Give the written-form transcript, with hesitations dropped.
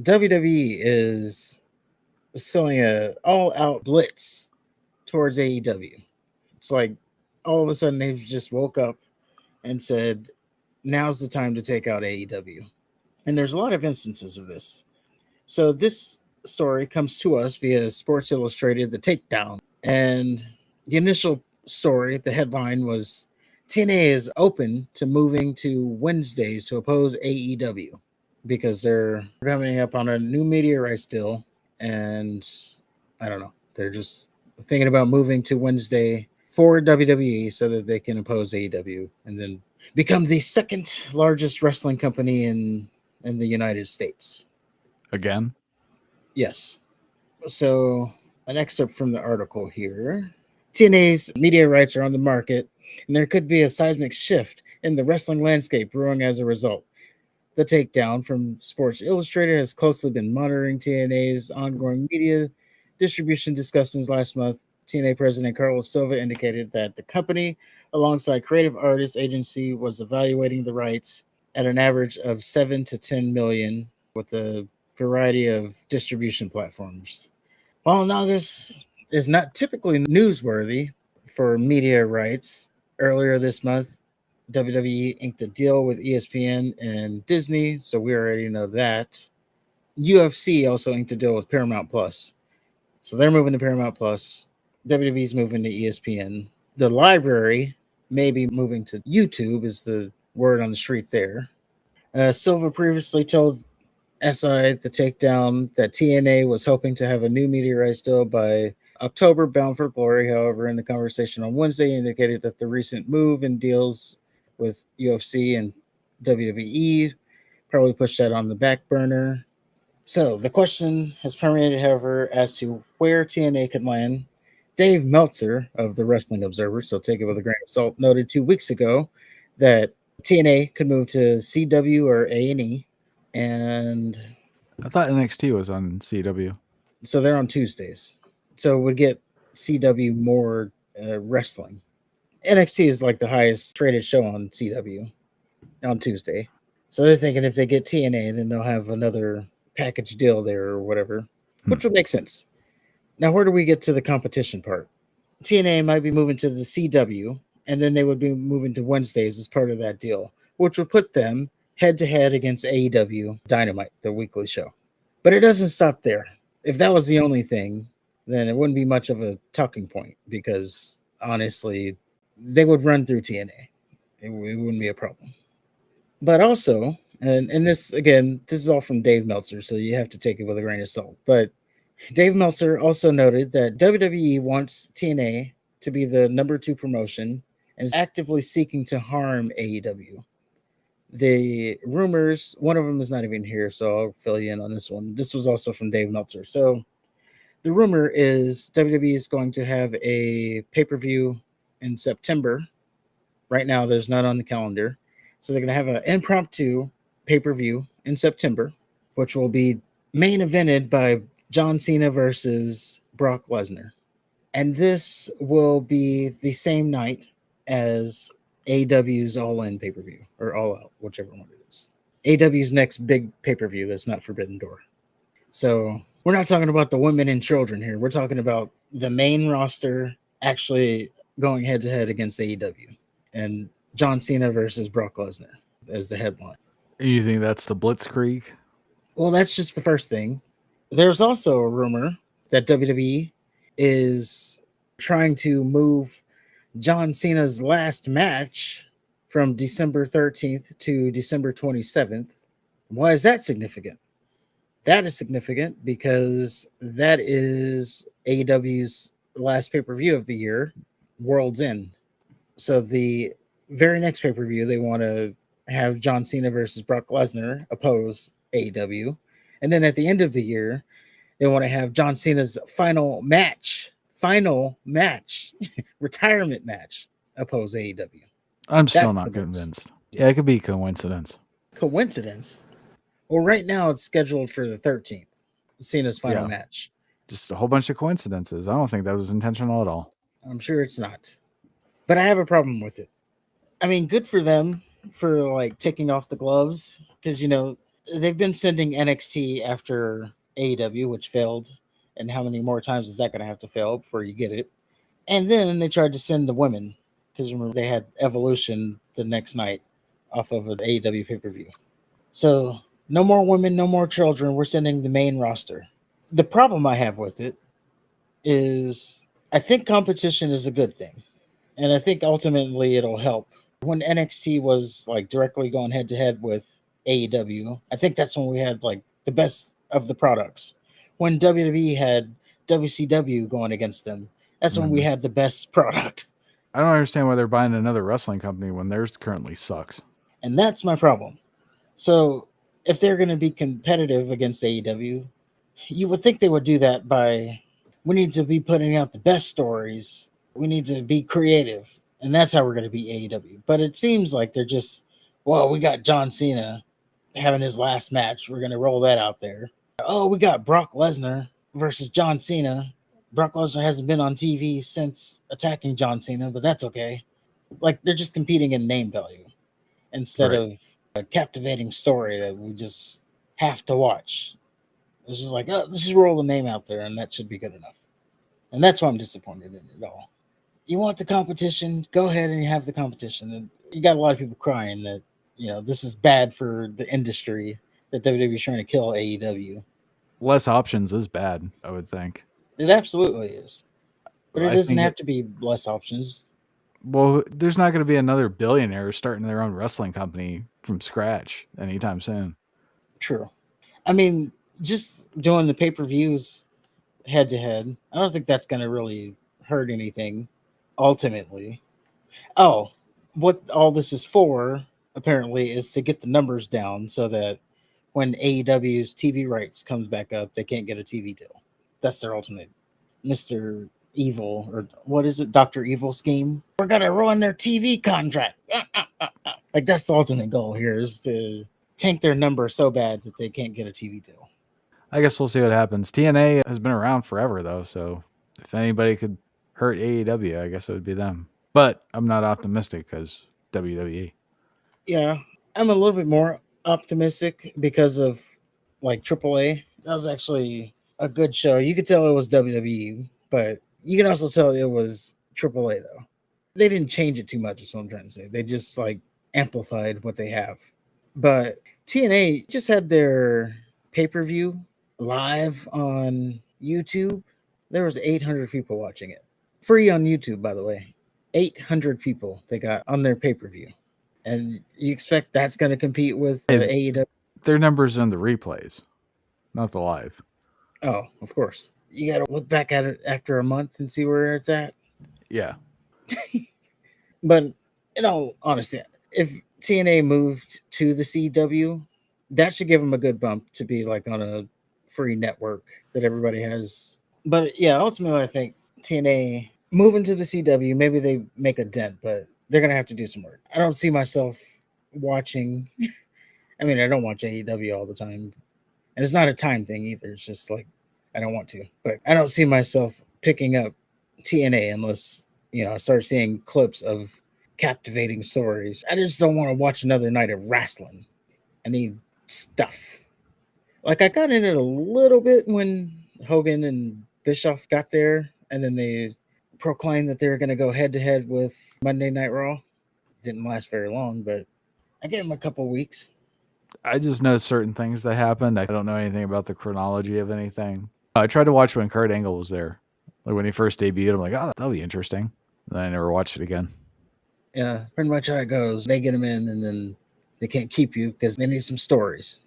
WWE is selling a all-out blitz towards AEW. It's like all of a sudden they've just woke up and said, "Now's the time to take out AEW." And there's a lot of instances of this. So this story comes to us via Sports Illustrated, The Takedown. And the initial story, the headline was TNA is open to moving to Wednesdays to oppose AEW because they're coming up on a new media rights deal. And I don't know, they're just thinking about moving to Wednesday for WWE so that they can oppose AEW and then become the second largest wrestling company in the United States. Again? Yes. So, an excerpt from the article here. TNA's media rights are on the market, and there could be a seismic shift in the wrestling landscape brewing as a result. The takedown from Sports Illustrated has closely been monitoring TNA's ongoing media distribution discussions last month. TNA President Carlos Silva indicated that the company, alongside Creative Artists Agency, was evaluating the rights at an average of 7 to 10 million with a variety of distribution platforms. While August is not typically newsworthy for media rights, earlier this month, WWE inked a deal with ESPN and Disney, so we already know that. UFC also inked a deal with Paramount Plus, so they're moving to Paramount Plus. WWE's moving to ESPN. The library may be moving to YouTube, is the word on the street there. Silva previously told SI the takedown that TNA was hoping to have a new media rights deal by October, Bound for Glory. However, in the conversation on Wednesday, indicated that the recent move in deals with UFC and WWE probably pushed that on the back burner. So the question has permeated, however, as to where TNA could land. Dave Meltzer of the Wrestling Observer, so take it with a grain of salt, noted 2 weeks ago that TNA could move to CW or A&E, and I thought NXT was on CW. so they're on Tuesdays. So it would get CW more wrestling. NXT is like the highest rated show on CW on Tuesday. So they're thinking if they get TNA, then they'll have another package deal there or whatever, which would make sense. Now, where do we get to the competition part? TNA might be moving to the CW, and then they would be moving to Wednesdays as part of that deal, which would put them head to head against AEW Dynamite, the weekly show. But it doesn't stop there. If that was the only thing, then it wouldn't be much of a talking point because honestly, they would run through TNA. It wouldn't be a problem. But also, and this again, this is all from Dave Meltzer, so you have to take it with a grain of salt. But Dave Meltzer also noted that WWE wants TNA to be the number two promotion and is actively seeking to harm AEW. The rumors, one of them is not even here, so I'll fill you in on this one. This was also from Dave Meltzer. So the rumor is WWE is going to have a pay-per-view in September. Right now, there's none on the calendar. So they're going to have an impromptu pay-per-view in September, which will be main evented by John Cena versus Brock Lesnar. And this will be the same night as AW's All In pay per view or All Out, whichever one it is. AW's next big pay per view that's not Forbidden Door. So we're not talking about the women and children here. We're talking about the main roster actually going head to head against AEW and John Cena versus Brock Lesnar as the headline. You think that's the Blitzkrieg? Well, that's just the first thing. There's also a rumor that WWE is trying to move John Cena's last match from December 13th to December 27th. Why is that significant? That is significant because that is AEW's last pay-per-view of the year, World's End. So the very next pay-per-view, they want to have John Cena versus Brock Lesnar oppose AEW. And then at the end of the year, they want to have John Cena's final match, retirement match, oppose AEW. I'm still not convinced. Yeah, it could be coincidence. Coincidence? Well, right now it's scheduled for the 13th, Cena's final match. Just a whole bunch of coincidences. I don't think that was intentional at all. I'm sure it's not. But I have a problem with it. I mean, good for them for like taking off the gloves because, you know, They've been sending NXT after AEW, which failed. And how many more times is that going to have to fail before you get it? And then they tried to send the women because remember they had Evolution the next night off of an AEW pay per view. So no more women, no more children. We're sending the main roster. The problem I have with it is I think competition is a good thing. And I think ultimately it'll help. When NXT was like directly going head to head with AEW, I think that's when we had like the best of the products. When WWE had WCW going against them, that's when we had the best product. I don't understand why they're buying another wrestling company when theirs currently sucks. And that's my problem. So if they're going to be competitive against AEW, you would think they would do that by we need to be putting out the best stories. We need to be creative. And that's how we're going to beat AEW. But it seems like they're just, well, we got John Cena having his last match. We're going to roll that out there. Oh, we got Brock Lesnar versus John Cena. Brock Lesnar hasn't been on TV since attacking John Cena, but that's okay. Like they're just competing in name value instead of a captivating story that we just have to watch. It's just like, oh, let's just roll the name out there and that should be good enough. And that's why I'm disappointed in it all. You want the competition, go ahead and you have the competition. And you got a lot of people crying that, this is bad for the industry that WWE is trying to kill AEW. Less options is bad, I would think. It absolutely is. But it doesn't have to be less options. Well, there's not going to be another billionaire starting their own wrestling company from scratch anytime soon. True. I mean, just doing the pay-per-views head-to-head, I don't think that's going to really hurt anything ultimately. Oh, what all this is for, apparently, is to get the numbers down so that when AEW's TV rights comes back up, they can't get a TV deal. That's their ultimate Mr. Evil, or what is it, Dr. Evil scheme? We're going to ruin their TV contract. Like, that's the ultimate goal here, is to tank their number so bad that they can't get a TV deal. I guess we'll see what happens. TNA has been around forever, though, so if anybody could hurt AEW, I guess it would be them. But I'm not optimistic because WWE. Yeah, I'm a little bit more optimistic because of like AAA. That was actually a good show. You could tell it was WWE, but you can also tell it was AAA though. They didn't change it too much, is what I'm trying to say. They just like amplified what they have. But TNA just had their pay-per-view live on YouTube. There was 800 people watching it. Free on YouTube, by the way. 800 people they got on their pay-per-view. And you expect that's going to compete with AEW? Their numbers in the replays, not the live. Oh, of course. You got to look back at it after a month and see where it's at. Yeah. But in all honesty, if TNA moved to the CW, that should give them a good bump to be like on a free network that everybody has. But yeah, ultimately, I think TNA moving to the CW, maybe they make a dent, but they're going to have to do some work. I don't see myself watching. I mean, I don't watch AEW all the time. And it's not a time thing either. It's just like, I don't want to. But I don't see myself picking up TNA unless, I start seeing clips of captivating stories. I just don't want to watch another night of wrestling. I need stuff. Like, I got in it a little bit when Hogan and Bischoff got there, and then they proclaimed that they were going to go head-to-head with Monday Night Raw. Didn't last very long, but I gave them a couple weeks. I just know certain things that happened. I don't know anything about the chronology of anything. I tried to watch when Kurt Angle was there. Like when he first debuted, I'm like, oh, that'll be interesting. And then I never watched it again. Yeah, pretty much how it goes. They get him in, and then they can't keep you because they need some stories.